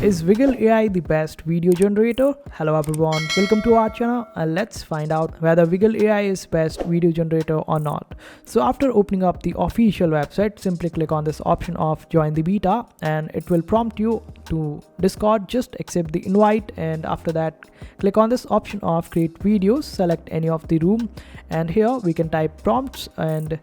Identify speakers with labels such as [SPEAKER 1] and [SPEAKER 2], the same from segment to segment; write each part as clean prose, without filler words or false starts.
[SPEAKER 1] Is VIGGLE AI the best video generator? Hello everyone, welcome to our channel and let's find out whether VIGGLE AI is best video generator or not. So after opening up the official website, simply click on this option of join the beta and it will prompt you to Discord. Just accept the invite and after that click on this option of create videos, select any of the room and here we can type prompts and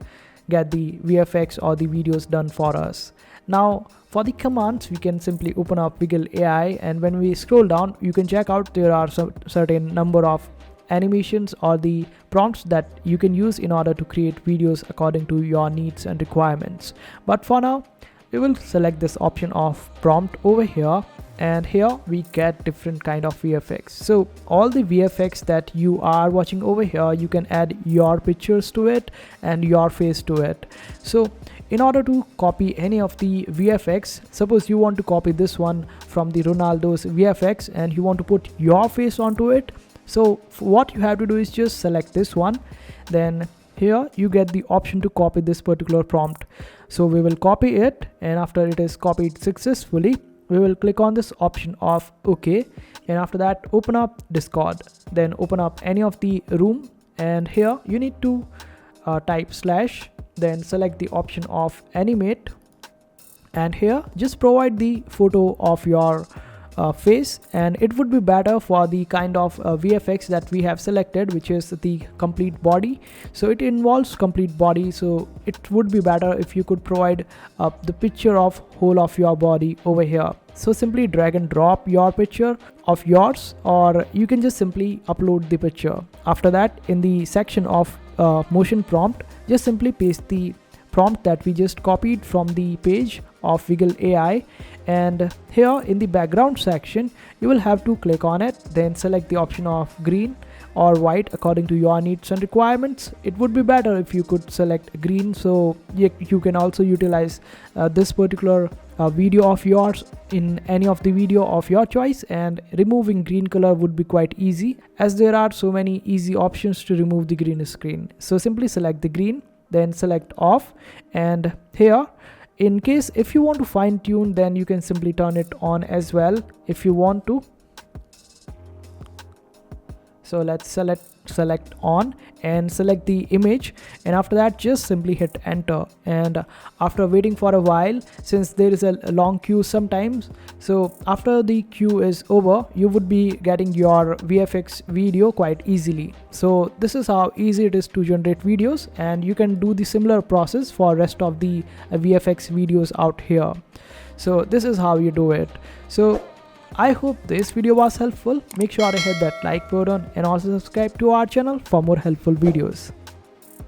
[SPEAKER 1] get the VFX or the videos done for us. Now for the commands, we can simply open up VIGGLE AI and when we scroll down, you can check out there are some certain number of animations or the prompts that you can use in order to create videos according to your needs and requirements. But for now, we will select this option of prompt over here and here we get different kind of VFX. So all the VFX that you are watching over here, you can add your pictures to it and your face to it. So in order to copy any of the VFX, suppose you want to copy this one from the Ronaldo's VFX and you want to put your face onto it. So what you have to do is just select this one. Then here you get the option to copy this particular prompt. So we will copy it and after it is copied successfully, we will click on this option of OK and after that open up Discord. Then open up any of the room and here you need to type / then select the option of animate and here just provide the photo of your face and it would be better for the kind of VFX that we have selected, which is the complete body. So it involves complete body, so it would be better if you could provide the picture of whole of your body over here. So simply drag and drop your picture of yours or you can just simply upload the picture. After that, in the section of motion prompt, just simply paste the prompt that we just copied from the page of VIGGLE AI and here in the background section you will have to click on it, then select the option of green or white according to your needs and requirements. It would be better if you could select green, so you can also utilize this particular video of yours in any of the video of your choice, and removing green color would be quite easy as there are so many easy options to remove the green screen. So simply select the green, then select off and here in case if you want to fine tune, then you can simply turn it on as well if you want to. So let's select on and select the image and after that just simply hit enter and after waiting for a while, since there is a long queue sometimes, so after the queue is over you would be getting your VFX video quite easily. So this is how easy it is to generate videos and you can do the similar process for rest of the VFX videos out here. So this is how you do it. So I hope this video was helpful. Make sure to hit that like button and also subscribe to our channel for more helpful videos.